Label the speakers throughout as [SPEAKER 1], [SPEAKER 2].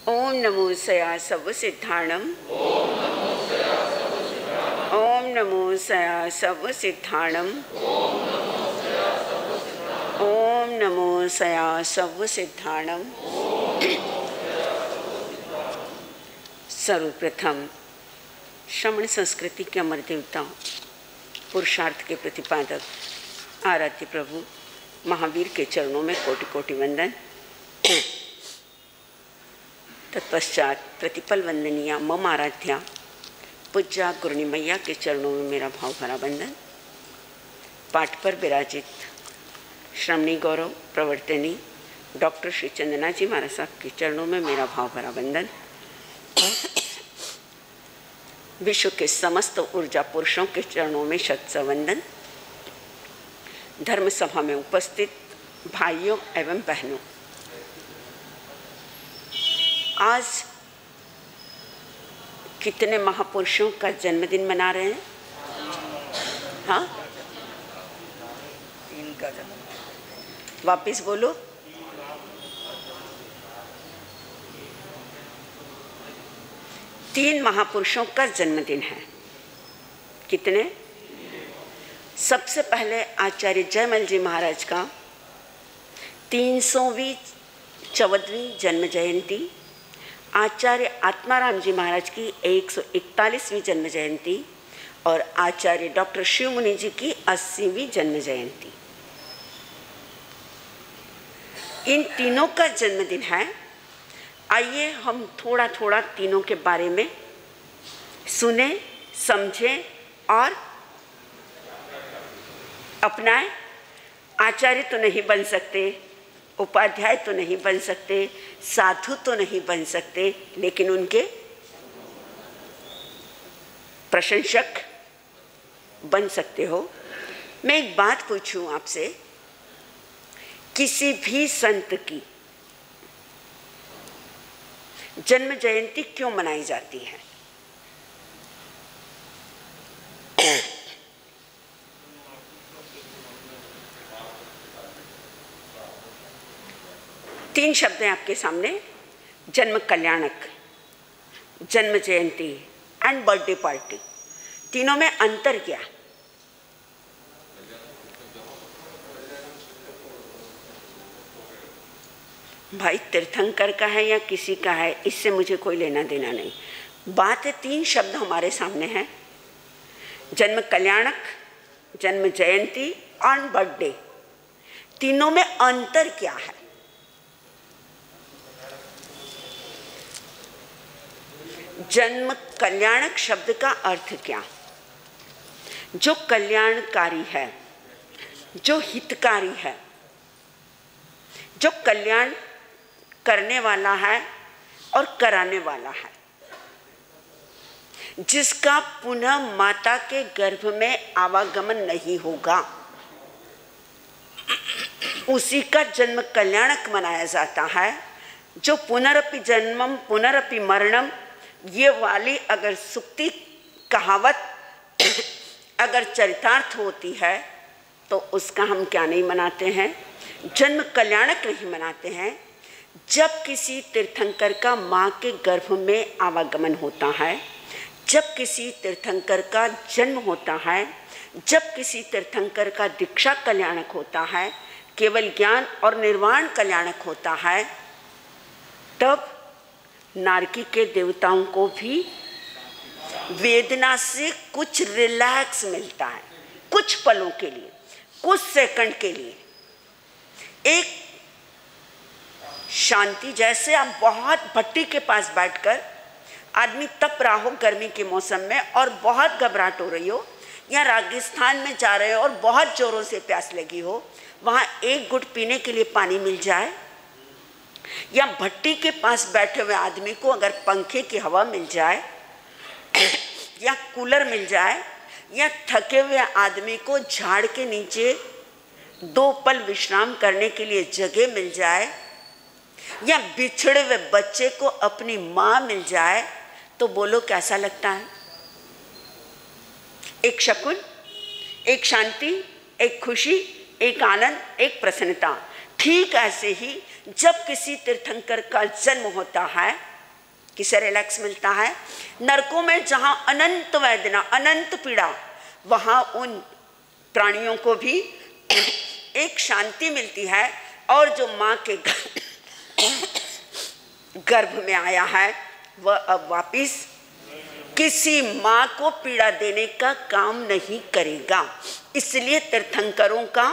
[SPEAKER 1] ओम नमो सया सब सिद्धाणम। ओम नमो सया सब सिद्धाणम। ओम नमो सया सब सिद्धाणम। सर्वप्रथम श्रमण संस्कृति के अमर देवता, पुरुषार्थ के प्रतिपादक आराध्य प्रभु महावीर के चरणों में कोटि कोटि वंदन। तत्पश्चात प्रतिपल वंदनीय मम आराध्या पूज्या गुरुनी मैया के चरणों में मेरा भाव भरा वंदन। पाठ पर विराजित श्रमणी गौरव प्रवर्तनी डॉक्टर श्री चंदना जी महाराज साहब के चरणों में मेरा भाव भरा वंदन। विश्व के समस्त ऊर्जा पुरुषों के चरणों में शत वंदन। धर्म सभा में उपस्थित भाइयों एवं बहनों, आज कितने महापुरुषों का जन्मदिन मना रहे हैं? हाँ,
[SPEAKER 2] 3 का जन्म।
[SPEAKER 1] वापिस बोलो। तीन महापुरुषों का जन्मदिन है। कितने? सबसे पहले आचार्य जयमल जी महाराज का 300वीं 14वीं जन्म जयंती, आचार्य आत्माराम जी महाराज की 141वीं जन्म जयंती और आचार्य डॉक्टर शिव मुनि जी की 80वीं जन्म जयंती। इन तीनों का जन्मदिन है। आइए हम थोड़ा थोड़ा तीनों के बारे में सुने, समझें और अपनाएं। आचार्य तो नहीं बन सकते, उपाध्याय तो नहीं बन सकते, साधु तो नहीं बन सकते, लेकिन उनके प्रशंसक बन सकते हो। मैं एक बात पूछूं आपसे, किसी भी संत की जन्म जयंती क्यों मनाई जाती है? तीन शब्द हैं आपके सामने: जन्म कल्याणक, जन्म जयंती एंड बर्थडे पार्टी। तीनों में अंतर क्या? भाई तीर्थंकर का है या किसी का है, इससे मुझे कोई लेना देना नहीं। बात है, तीन शब्द हमारे सामने हैं: जन्म कल्याणक, जन्म जयंती और बर्थडे। तीनों में अंतर क्या है? जन्म कल्याणक शब्द का अर्थ क्या? जो कल्याणकारी है, जो हितकारी है, जो कल्याण करने वाला है और कराने वाला है, जिसका पुनः माता के गर्भ में आवागमन नहीं होगा, उसी का जन्म कल्याणक मनाया जाता है। जो पुनरपि जन्मम पुनरपि मरणम, ये वाली अगर सुक्ति कहावत अगर चरितार्थ होती है तो उसका हम क्या नहीं मनाते हैं? जन्म कल्याणक नहीं मनाते हैं। जब किसी तीर्थंकर का माँ के गर्भ में आवागमन होता है, जब किसी तीर्थंकर का जन्म होता है, जब किसी तीर्थंकर का दीक्षा कल्याणक होता है, केवल ज्ञान और निर्वाण कल्याणक होता है, तब नारकी के देवताओं को भी वेदना से कुछ रिलैक्स मिलता है, कुछ पलों के लिए, कुछ सेकंड के लिए एक शांति। जैसे आप बहुत भट्टी के पास बैठकर आदमी तप रहा हो गर्मी के मौसम में और बहुत घबराहट हो रही हो, या राजस्थान में जा रहे हो और बहुत जोरों से प्यास लगी हो, वहाँ एक घुट पीने के लिए पानी मिल जाए, या भट्टी के पास बैठे हुए आदमी को अगर पंखे की हवा मिल जाए या कूलर मिल जाए, या थके हुए आदमी को झाड़ के नीचे 2 पल विश्राम करने के लिए जगह मिल जाए, या बिछड़े हुए बच्चे को अपनी माँ मिल जाए, तो बोलो कैसा लगता है? एक शकुन, एक शांति, एक खुशी, एक आनंद, एक प्रसन्नता। ठीक ऐसे ही जब किसी तीर्थंकर का जन्म होता है किसे रिलैक्स मिलता है? नरकों में जहाँ अनंत वेदना, अनंत पीड़ा, वहाँ उन प्राणियों को भी एक शांति मिलती है। और जो माँ के गर्भ में आया है वह अब वापिस किसी माँ को पीड़ा देने का काम नहीं करेगा। इसलिए तीर्थंकरों का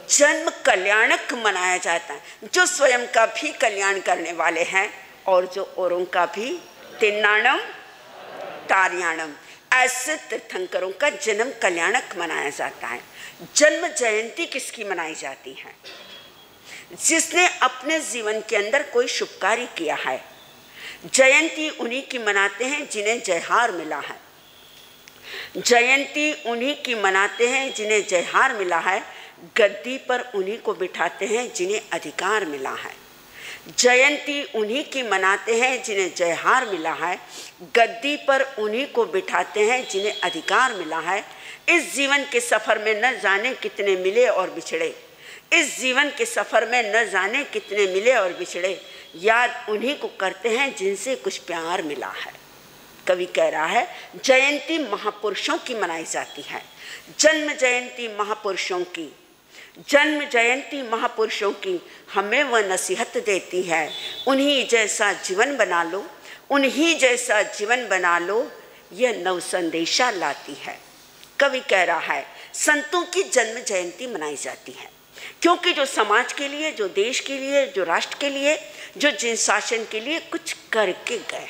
[SPEAKER 1] जन्म कल्याणक मनाया जाता है, जो स्वयं का भी कल्याण करने वाले हैं और जो औरों का भी। तिन्नाणम तार्याणम, ऐसे तीर्थंकरों का जन्म कल्याणक मनाया जाता है। जन्म जयंती किसकी मनाई जाती है? जिसने अपने जीवन के अंदर कोई शुभ कार्य किया है। जयंती उन्हीं की मनाते हैं जिन्हें जयहार मिला है। जयंती उन्हीं की मनाते हैं जिन्हें जयहार मिला है। गद्दी पर उन्हीं को बिठाते हैं जिन्हें अधिकार मिला है। जयंती उन्हीं की मनाते हैं जिन्हें जयहार मिला है। गद्दी पर उन्हीं को बिठाते हैं जिन्हें अधिकार मिला है। इस जीवन के सफ़र में न जाने कितने मिले और बिछड़े, इस जीवन के सफ़र में न जाने कितने मिले और बिछड़े, याद उन्हीं को करते हैं जिनसे कुछ प्यार मिला है। कवि कह रहा है जयंती महापुरुषों की मनाई जाती है। जन्म जयंती महापुरुषों की, जन्म जयंती महापुरुषों की हमें वह नसीहत देती है, उन्हीं जैसा जीवन बना लो, उन्हीं जैसा जीवन बना लो, यह नव संदेशा लाती है। कवि कह रहा है संतों की जन्म जयंती मनाई जाती है क्योंकि जो समाज के लिए, जो देश के लिए, जो राष्ट्र के लिए, जो जिन शासन के लिए कुछ करके गए,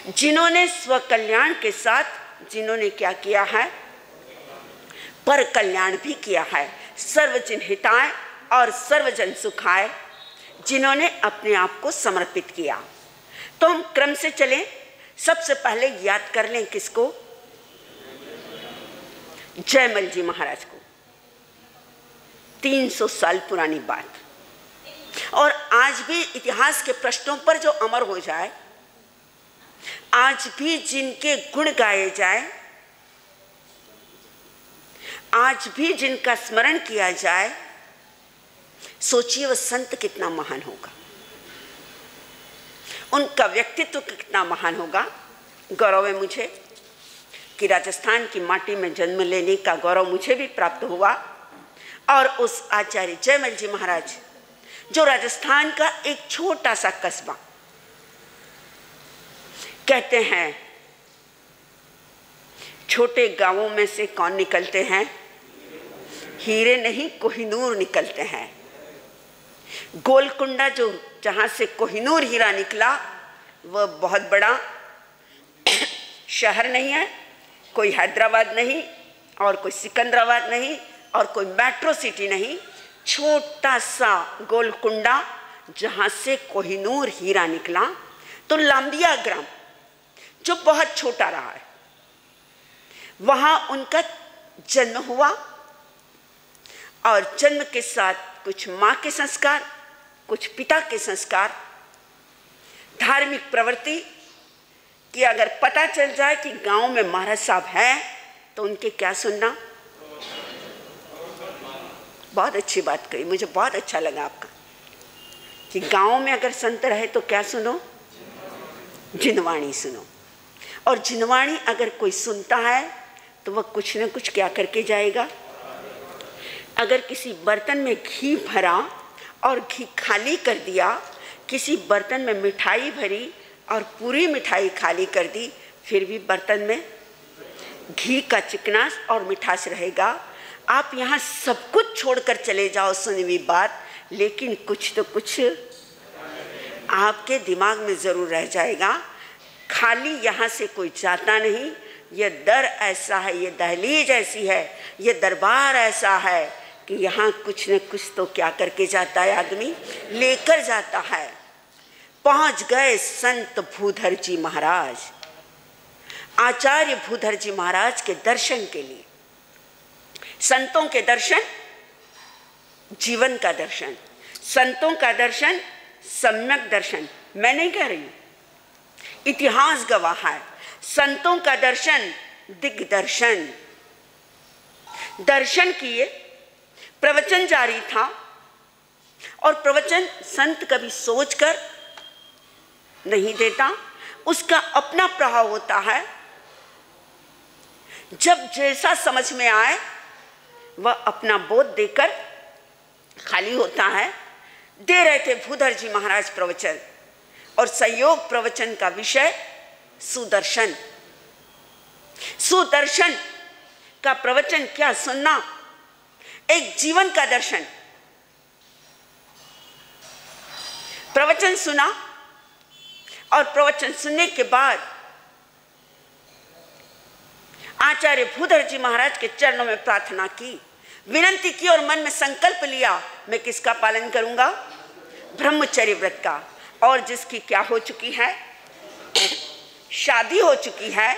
[SPEAKER 1] जिन्होंने स्व कल्याण के साथ जिन्होंने क्या किया है, पर कल्याण भी किया है। सर्वजन हिताय और सर्वजन सुखाय, जिन्होंने अपने आप को समर्पित किया। तो हम क्रम से चलें। सबसे पहले याद कर लें किसको? जयमल जी महाराज को। 300 साल पुरानी बात, और आज भी इतिहास के प्रश्नों पर जो अमर हो जाए, आज भी जिनके गुण गाए जाए, आज भी जिनका स्मरण किया जाए, सोचिए वह संत कितना महान होगा, उनका व्यक्तित्व कितना महान होगा। गौरव है मुझे कि राजस्थान की माटी में जन्म लेने का गौरव मुझे भी प्राप्त हुआ। और उस आचार्य जयमल जी महाराज, जो राजस्थान का एक छोटा सा कस्बा, कहते हैं छोटे गांवों में से कौन निकलते हैं? हीरे नहीं कोहिनूर निकलते हैं। गोलकुंडा जो जहां से कोहिनूर हीरा निकला, वह बहुत बड़ा शहर नहीं है, कोई हैदराबाद नहीं और कोई सिकंदराबाद नहीं और कोई मेट्रो सिटी नहीं, छोटा सा गोलकुंडा जहाँ से कोहिनूर हीरा निकला। तो लांबिया ग्राम जो बहुत छोटा रहा है, वहाँ उनका जन्म हुआ। और जन्म के साथ कुछ माँ के संस्कार, कुछ पिता के संस्कार, धार्मिक प्रवृत्ति कि अगर पता चल जाए कि गांव में महाराज साहब हैं तो उनके क्या सुनना। बहुत अच्छी बात कही, मुझे बहुत अच्छा लगा आपका कि गांव में अगर संत रहे तो क्या सुनो? जिनवाणी सुनो। और जिनवाणी अगर कोई सुनता है तो वह कुछ न कुछ क्या करके जाएगा। अगर किसी बर्तन में घी भरा और घी खाली कर दिया, किसी बर्तन में मिठाई भरी और पूरी मिठाई खाली कर दी, फिर भी बर्तन में घी का चिकनास और मिठास रहेगा। आप यहाँ सब कुछ छोड़कर चले जाओ सुनी हुई बात, लेकिन कुछ तो कुछ आपके दिमाग में ज़रूर रह जाएगा। खाली यहाँ से कोई जाता नहीं। ये दर ऐसा है, ये दहलीज ऐसी है, ये दरबार ऐसा है कि यहाँ कुछ न कुछ तो क्या करके जाता है, आदमी लेकर जाता है। पहुँच गए संत भूधर जी महाराज, आचार्य भूधर जी महाराज के दर्शन के लिए। संतों के दर्शन जीवन का दर्शन, संतों का दर्शन सम्यक दर्शन। मैं नहीं कह रही हूँ, इतिहास गवाह है। संतों का दर्शन दिग्दर्शन। दर्शन किए, प्रवचन जारी था, और प्रवचन संत कभी सोचकर नहीं देता, उसका अपना प्रभाव होता है। जब जैसा समझ में आए वह अपना बोध देकर खाली होता है। दे रहे थे भूधर जी महाराज प्रवचन, और संयोग प्रवचन का विषय सुदर्शन। सुदर्शन का प्रवचन क्या सुनना, एक जीवन का दर्शन। प्रवचन सुना और प्रवचन सुनने के बाद आचार्य भूधर जी महाराज के चरणों में प्रार्थना की, विनंती की और मन में संकल्प लिया, मैं किसका पालन करूंगा? ब्रह्मचर्य व्रत का। और जिसकी क्या हो चुकी है? शादी हो चुकी है,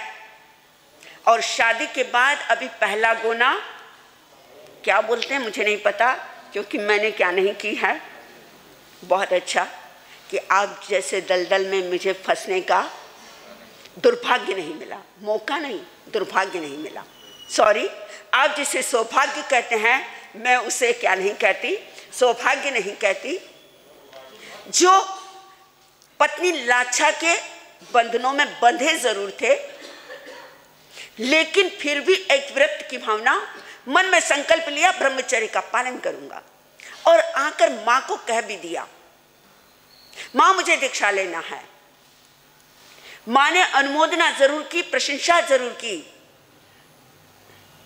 [SPEAKER 1] और शादी के बाद अभी पहला गुना क्या बोलते हैं मुझे नहीं पता, क्योंकि मैंने क्या नहीं की है। बहुत अच्छा कि आप जैसे दलदल में मुझे फंसने का दुर्भाग्य नहीं मिला, मौका नहीं, दुर्भाग्य नहीं मिला। सॉरी, आप जिसे सौभाग्य कहते हैं मैं उसे क्या नहीं कहती, सौभाग्य नहीं कहती। जो पत्नी लाछा के बंधनों में बंधे जरूर थे, लेकिन फिर भी एक व्रत की भावना, मन में संकल्प लिया ब्रह्मचर्य का पालन करूंगा, और आकर मां को कह भी दिया, मां मुझे दीक्षा लेना है। मां ने अनुमोदना जरूर की, प्रशंसा जरूर की,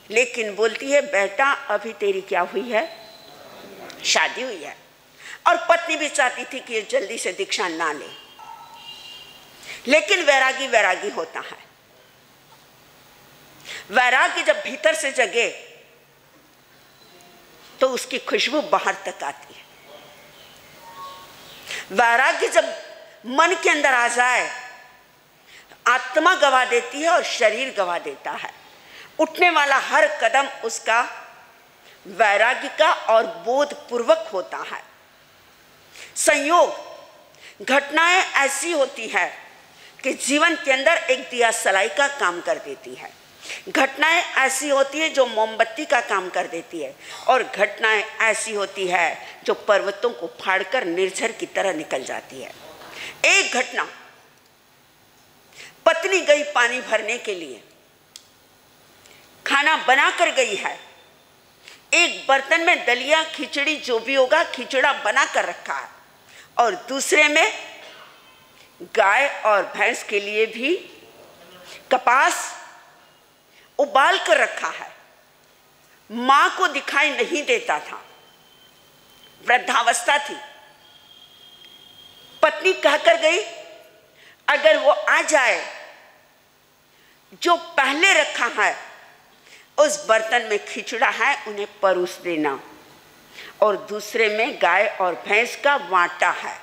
[SPEAKER 1] लेकिन बोलती है बेटा अभी तेरी क्या हुई है? शादी हुई है। और पत्नी भी चाहती थी कि ये जल्दी से दीक्षा ना ले, लेकिन वैरागी वैरागी होता है। वैराग्य जब भीतर से जगे तो उसकी खुशबू बाहर तक आती है। वैराग्य जब मन के अंदर आ जाए, आत्मा गवा देती है और शरीर गवा देता है। उठने वाला हर कदम उसका वैराग्य का और बोध पूर्वक होता है। संयोग घटनाएं ऐसी होती है कि जीवन के अंदर एक दिया सलाई का काम कर देती है। घटनाएं ऐसी होती है जो मोमबत्ती का काम कर देती है, और घटनाएं ऐसी होती है जो पर्वतों को फाड़कर निर्झर की तरह निकल जाती है। एक घटना, पत्नी गई पानी भरने के लिए, खाना बनाकर गई है, एक बर्तन में दलिया खिचड़ी जो भी होगा खिचड़ा बना कर रखा है, और दूसरे में गाय और भैंस के लिए भी कपास उबाल कर रखा है। मां को दिखाई नहीं देता था, वृद्धावस्था थी। पत्नी कहकर गई अगर वो आ जाए, जो पहले रखा है उस बर्तन में खिचड़ा है उन्हें परोस देना, और दूसरे में गाय और भैंस का वाटा है,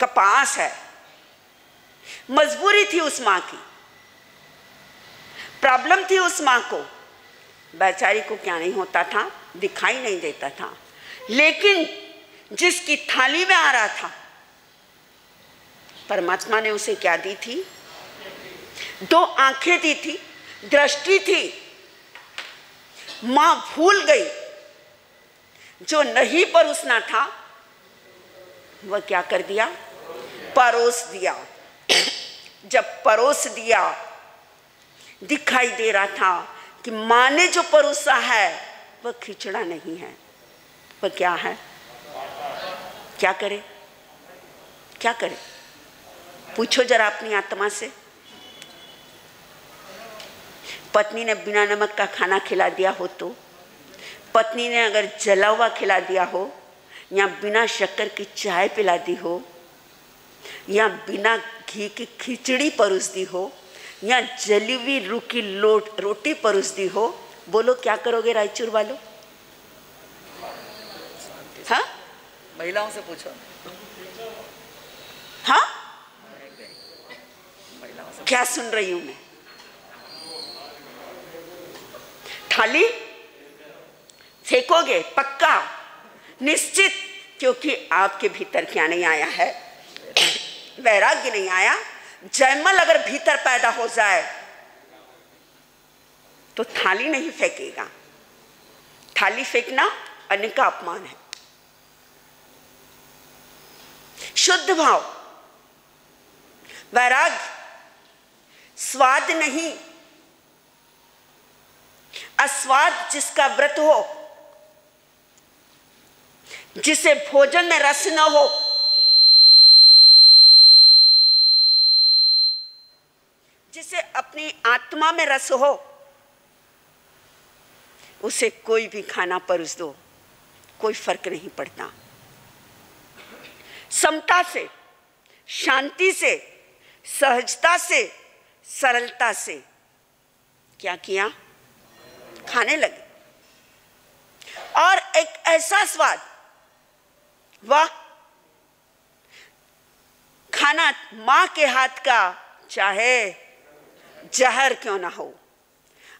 [SPEAKER 1] कपास है। मजबूरी थी उस मां की, प्रॉब्लम थी उस मां को। बेचारी को क्या नहीं होता था, दिखाई नहीं देता था, लेकिन जिसकी थाली में आ रहा था परमात्मा ने उसे क्या दी थी? 2 आंखें दी थी, दृष्टि थी। मां भूल गई, जो नहीं परोसना था वह क्या कर दिया? परोस दिया। जब परोस दिया, दिखाई दे रहा था कि मां ने जो परोसा है वह खिचड़ा नहीं है, वह क्या है? क्या करे? क्या करे? पूछो जरा अपनी आत्मा से। पत्नी ने बिना नमक का खाना खिला दिया हो तो, पत्नी ने अगर जला हुआ खिला दिया हो, या बिना शक्कर की चाय पिला दी हो, या बिना घी की खिचड़ी परोस दी हो, या जली हुई रूखी रोटी परोस दी हो, बोलो क्या करोगे रायचूर वालों? हाँ,
[SPEAKER 2] महिलाओं से पूछो।
[SPEAKER 1] हाँ, क्या सुन रही हूं मैं? थाली फेंकोगे पक्का, निश्चित, क्योंकि आपके भीतर क्या नहीं आया है? वैराग्य नहीं आया। जयमल अगर भीतर पैदा हो जाए तो थाली नहीं फेंकेगा। थाली फेंकना अन्य का अपमान है। शुद्ध भाव, वैराग्य स्वाद नहीं, अस्वाद जिसका व्रत हो, जिसे भोजन में रस न हो, जिसे अपनी आत्मा में रस हो, उसे कोई भी खाना परोस दो, कोई फर्क नहीं पड़ता। समता से, शांति से, सहजता से, सरलता से क्या किया? खाने लगे। और एक ऐसा स्वाद, वाह! खाना मां के हाथ का चाहे जहर क्यों ना हो,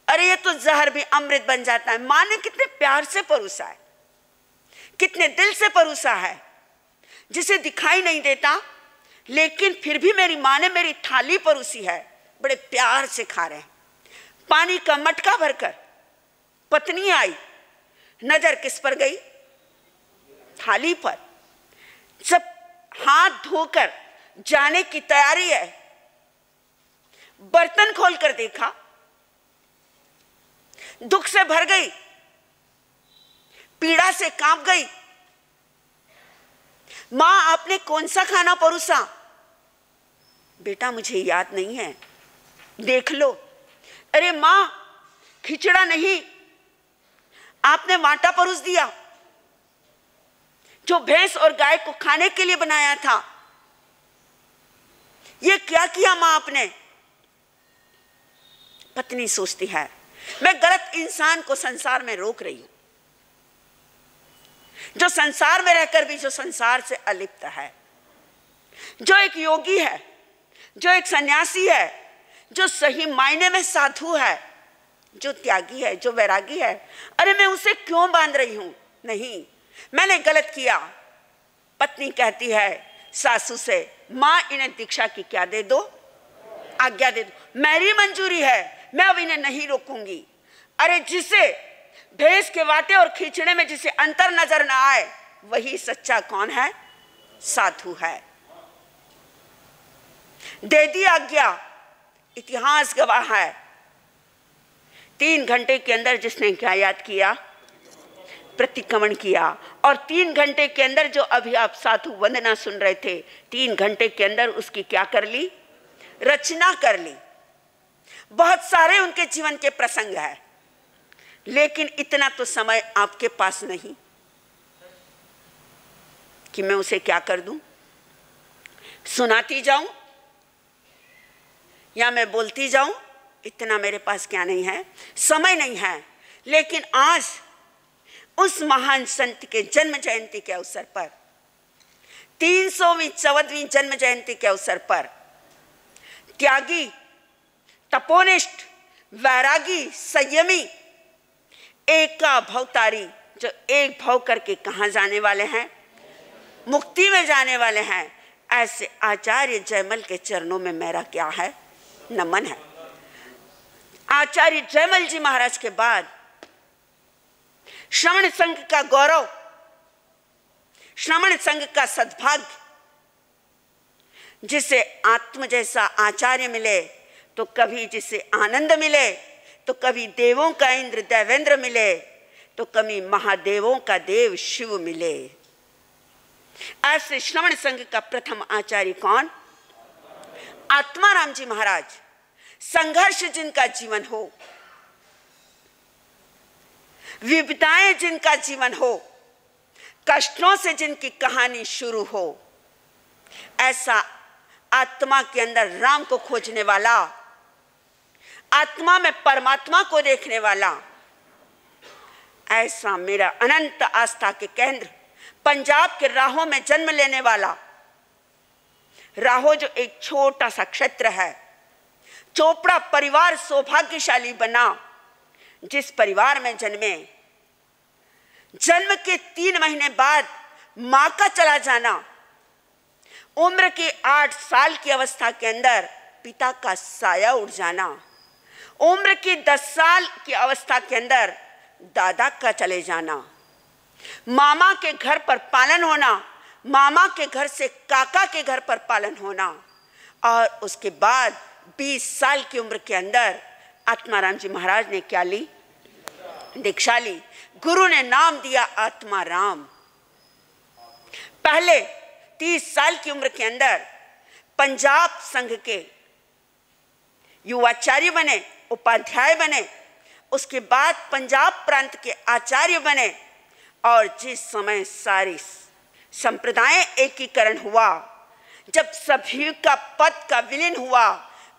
[SPEAKER 1] अरे ये तो जहर भी अमृत बन जाता है। मां ने कितने प्यार से परोसा है, कितने दिल से परोसा है, जिसे दिखाई नहीं देता, लेकिन फिर भी मेरी मां ने मेरी थाली परोसी है, बड़े प्यार से खा रहे हैं। पानी का मटका भरकर पत्नी आई, नजर किस पर गई? थाली पर। जब हाथ धोकर जाने की तैयारी है, बर्तन खोलकर देखा, दुख से भर गई, पीड़ा से कांप गई। मां आपने कौन सा खाना परोसा? बेटा मुझे याद नहीं है, देख लो। अरे मां, खिचड़ा नहीं, आपने वाटा परोस दिया जो भैंस और गाय को खाने के लिए बनाया था। ये क्या किया मां आपने? पत्नी सोचती है मैं गलत इंसान को संसार में रोक रही हूं, जो संसार में रहकर भी जो संसार से अलिप्त है, जो एक योगी है, जो एक सन्यासी है, जो सही मायने में साधु है, जो त्यागी है, जो वैरागी है। अरे मैं उसे क्यों बांध रही हूं? नहीं, मैंने गलत किया। पत्नी कहती है सासू से, मां इन्हें दीक्षा की क्या दे दो, आज्ञा दे दो, मेरी मंजूरी है, मैं अब इन्हें नहीं रोकूंगी। अरे जिसे भैंस के वाटे और खिचड़े में जिसे अंतर नजर ना आए, वही सच्चा कौन है? साधु है। दे दी आज्ञा। इतिहास गवाह है, 3 घंटे के अंदर जिसने क्या याद किया? प्रतिक्रमण किया। और 3 घंटे के अंदर जो अभी आप साधु वंदना सुन रहे थे, 3 घंटे के अंदर उसकी क्या कर ली? रचना कर ली। बहुत सारे उनके जीवन के प्रसंग है, लेकिन इतना तो समय आपके पास नहीं कि मैं उसे क्या कर दूं, सुनाती जाऊं या मैं बोलती जाऊं। इतना मेरे पास क्या नहीं है, समय नहीं है। लेकिन आज उस महान संत के जन्म जयंती के अवसर पर, 314वीं जन्म जयंती के अवसर पर, त्यागी, तपोनिष्ठ, वैरागी, संयमी, एका भवतारी, जो एक भव करके कहां जाने वाले हैं? मुक्ति में जाने वाले हैं। ऐसे आचार्य जयमल के चरणों में मेरा क्या है? नमन है। आचार्य जयमल जी महाराज के बाद श्रवण संघ का गौरव, श्रवण संघ का सद्भाग्य, जिसे आत्म जैसा आचार्य मिले तो कभी जिसे आनंद मिले, तो कभी देवों का इंद्र देवेंद्र मिले, तो कभी महादेवों का देव शिव मिले। ऐसे श्रवण संघ का प्रथम आचार्य कौन? आत्माराम जी महाराज। संघर्ष जिनका जीवन हो, विविधताएं जिनका जीवन हो, कष्टों से जिनकी कहानी शुरू हो, ऐसा आत्मा के अंदर राम को खोजने वाला, आत्मा में परमात्मा को देखने वाला, ऐसा मेरा अनंत आस्था के केंद्र पंजाब के राहों में जन्म लेने वाला, राहों जो एक छोटा सा क्षेत्र है, चोपड़ा परिवार सौभाग्यशाली बना जिस परिवार में जन्मे। जन्म के 3 महीने बाद मां का चला जाना, उम्र के 8 साल की अवस्था के अंदर पिता का साया उड़ जाना, उम्र की 10 साल की अवस्था के अंदर दादा का चले जाना, मामा के घर पर पालन होना, मामा के घर से काका के घर पर पालन होना, और उसके बाद 20 साल की उम्र के अंदर आत्माराम जी महाराज ने क्या ली? दीक्षा ली। गुरु ने नाम दिया आत्माराम। पहले 30 साल की उम्र के अंदर पंजाब संघ के युवाचार्य बने, उपाध्याय बने, उसके बाद पंजाब प्रांत के आचार्य बने, और जिस समय सारी संप्रदाय एकीकरण हुआ, जब सभी का पद का विलीन हुआ,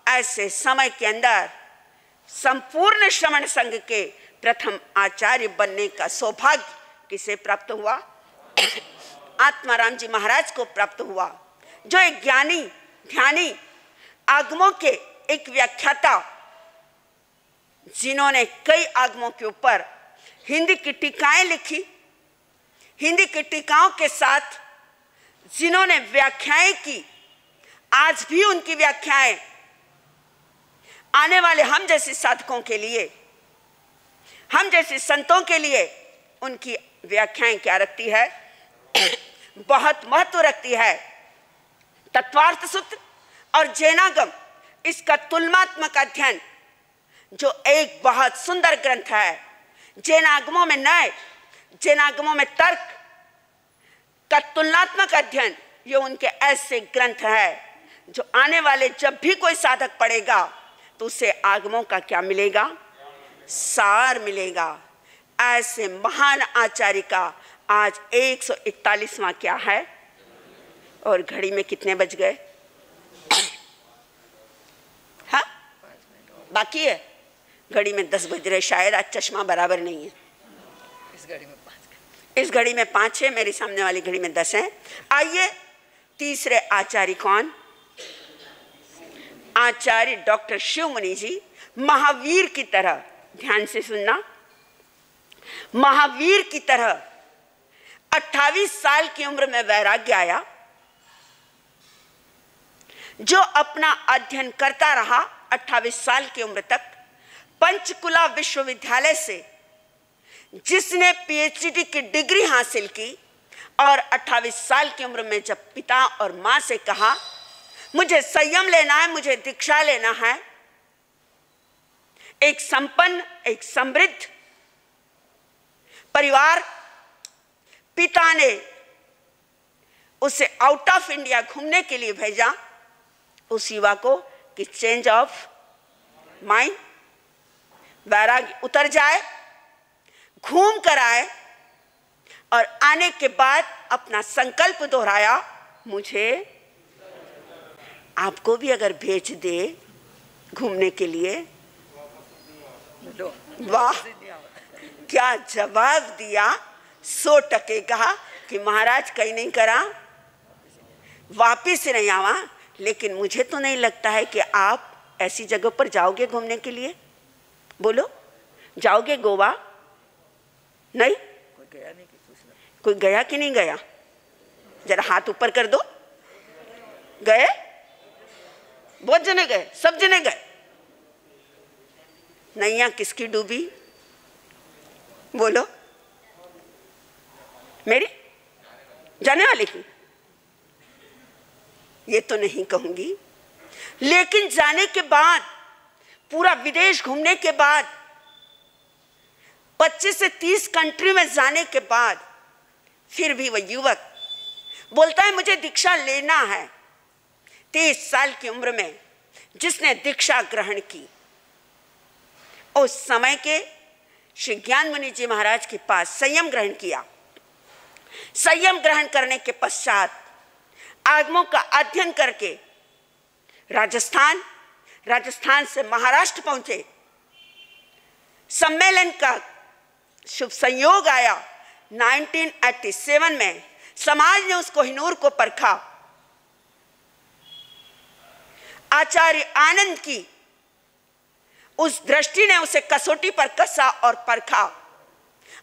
[SPEAKER 1] ऐसे समय के अंदर संपूर्ण श्रमण संघ के प्रथम आचार्य बनने का सौभाग्य किसे प्राप्त हुआ? आत्माराम जी महाराज को प्राप्त हुआ, जो एक ज्ञानी ध्यानी आगमों के एक व्याख्याता, जिन्होंने कई आगमों के ऊपर हिंदी की टीकाएं लिखी, हिंदी की टीकाओं के साथ जिन्होंने व्याख्याएं की। आज भी उनकी व्याख्याएं आने वाले हम जैसे साधकों के लिए, हम जैसे संतों के लिए, उनकी व्याख्याएं क्या रखती है? बहुत महत्व रखती है। तत्वार्थ सूत्र और जैनागम, इसका तुलनात्मक अध्ययन, जो एक बहुत सुंदर ग्रंथ है। जैनागमों में न्याय, जैनागमों में तर्क का तुलनात्मक अध्ययन, ये उनके ऐसे ग्रंथ है जो आने वाले जब भी कोई साधक पढ़ेगा तो उसे आगमों का क्या मिलेगा? सार मिलेगा। ऐसे महान आचार्य का आज 141वां क्या है? और घड़ी में कितने बज गए? हाँ, बाकी है। घड़ी में 10 बज रहे, शायद आज चश्मा बराबर नहीं है।
[SPEAKER 2] इस घड़ी में 5
[SPEAKER 1] है, मेरी सामने वाली घड़ी में 10 है। आइए, तीसरे आचार्य कौन? आचार्य डॉक्टर शिवमुनि जी। महावीर की तरह, ध्यान से सुनना, महावीर की तरह 28 साल की उम्र में वैराग्य आया, जो अपना अध्ययन करता रहा 28 साल की उम्र तक। पंचकुला विश्वविद्यालय से जिसने पीएचडी की डिग्री हासिल की, और 28 साल की उम्र में जब पिता और मां से कहा मुझे संयम लेना है, मुझे दीक्षा लेना है, एक संपन्न, एक समृद्ध परिवार, पिता ने उसे आउट ऑफ इंडिया घूमने के लिए भेजा। उस युवा को कि चेंज ऑफ माइंड, वैराग्य उतर जाए, घूम कर आए, और आने के बाद अपना संकल्प दोहराया, मुझे आपको भी अगर भेज दे घूमने के लिए। वाह, क्या जवाब दिया! 100% कहा कि महाराज कहीं नहीं करा, वापिस नहीं आवा, लेकिन मुझे तो नहीं लगता है कि आप ऐसी जगह पर जाओगे घूमने के लिए। बोलो, जाओगे गोवा? नहीं? कोई गया कि नहीं गया? जरा हाथ ऊपर कर दो। गए? बहुत जने गए, सब जने गए। नैया किसकी डूबी? बोलो, मेरी जाने वाले की? ये तो नहीं कहूंगी, लेकिन जाने के बाद, पूरा विदेश घूमने के बाद, 25 से 30 कंट्री में जाने के बाद, फिर भी वह युवक बोलता है मुझे दीक्षा लेना है। 30 साल की उम्र में जिसने दीक्षा ग्रहण की, उस समय के श्री ज्ञान मुनि जी महाराज के पास संयम ग्रहण किया। संयम ग्रहण करने के पश्चात आगमों का अध्ययन करके राजस्थान से महाराष्ट्र पहुंचे। सम्मेलन का शुभ संयोग आया। 1987 में समाज ने उसको हिनूर को परखा। आचार्य आनंद की उस दृष्टि ने उसे कसौटी पर कसा और परखा,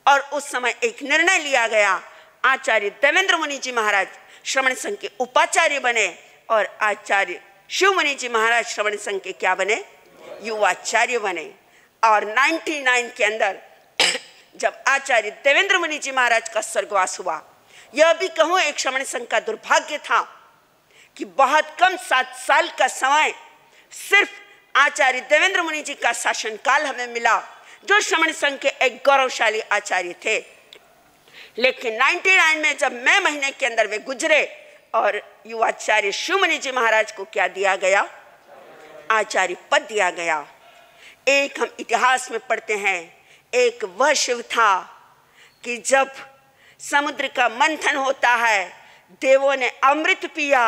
[SPEAKER 1] और उस समय एक निर्णय लिया गया। आचार्य देवेंद्र मुनि जी महाराज श्रवण संघ के उपाचार्य बने, और आचार्य शिव मुनि जी महाराज श्रवण संघ के क्या बने? युवाचार्य बने। और 99 के अंदर जब आचार्य देवेंद्र मुनि जी महाराज का स्वर्गवास हुआ, यह भी कहूँ एक श्रवण संघ का दुर्भाग्य था कि बहुत कम 7 साल का समय सिर्फ आचार्य देवेंद्र मुनि जी का शासनकाल हमें मिला, जो श्रमण संघ के एक गौरवशाली आचार्य थे। लेकिन 99 में जब मई महीने के अंदर वे गुजरे और युवाचार्य शिवमुनि जी महाराज को क्या दिया गया? आचार्य पद दिया गया। एक हम इतिहास में पढ़ते हैं, एक वह शिव था कि जब समुद्र का मंथन होता है, देवों ने अमृत पिया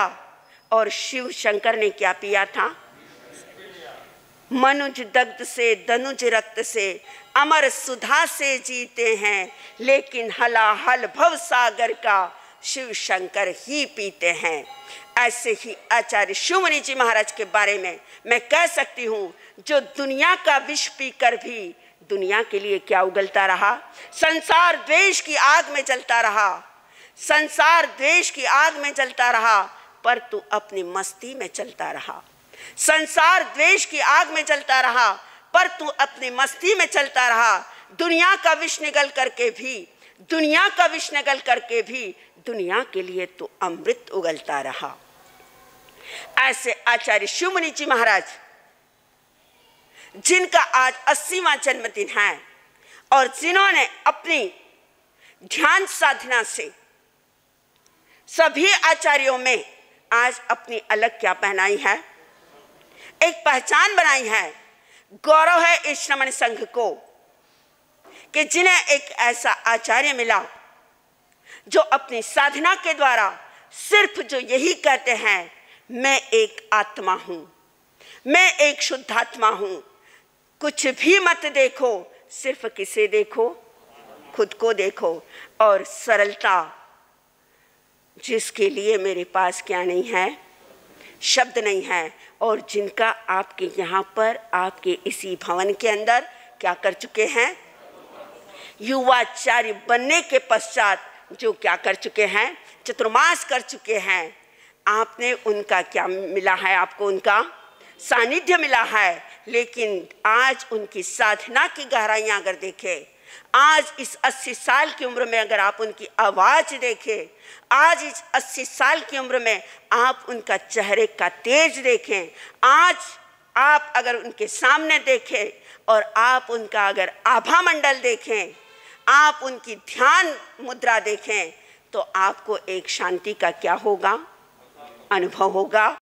[SPEAKER 1] और शिव शंकर ने क्या पिया था? मनुज दग्ध से दनुज रक्त से अमर सुधा से जीते हैं, लेकिन हलाहल भव सागर का शिव शंकर ही पीते हैं। ऐसे ही आचार्य शिवमुनि जी महाराज के बारे में मैं कह सकती हूँ, जो दुनिया का विष पीकर भी दुनिया के लिए क्या उगलता रहा? संसार द्वेष की आग में जलता रहा, संसार द्वेष की आग में जलता रहा, पर तू अपनी मस्ती में चलता रहा। संसार द्वेष की आग में जलता रहा, पर तू अपनी मस्ती में चलता रहा। दुनिया का विष निगल करके भी, दुनिया का विष निगल करके भी दुनिया के लिए तू अमृत उगलता रहा। ऐसे आचार्य शिवमुनि जी महाराज, जिनका आज 80वां जन्मदिन है और जिन्होंने अपनी ध्यान साधना से सभी आचार्यों में आज अपनी अलग क्या पहनाई है? एक पहचान बनाई है। गौरव है इस श्रमण संघ को कि जिन्हें एक ऐसा आचार्य मिला जो अपनी साधना के द्वारा सिर्फ जो यही कहते हैं, मैं एक आत्मा हूं, मैं एक शुद्धात्मा हूं, कुछ भी मत देखो, सिर्फ किसे देखो? खुद को देखो। और सरलता, जिसके लिए मेरे पास क्या नहीं है? शब्द नहीं है, और जिनका आपके यहाँ पर, आपके इसी भवन के अंदर क्या कर चुके हैं? युवाचार्य बनने के पश्चात जो क्या कर चुके हैं? चतुर्मास कर चुके हैं। आपने उनका क्या मिला है? आपको उनका सानिध्य मिला है। लेकिन आज उनकी साधना की गहराइयाँ अगर देखें, आज इस 80 साल की उम्र में अगर आप उनकी आवाज़ देखें, आज इस 80 साल की उम्र में आप उनका चेहरे का तेज देखें, आज आप अगर उनके सामने देखें और आप उनका अगर आभा मंडल देखें, आप उनकी ध्यान मुद्रा देखें, तो आपको एक शांति का क्या होगा? अनुभव होगा।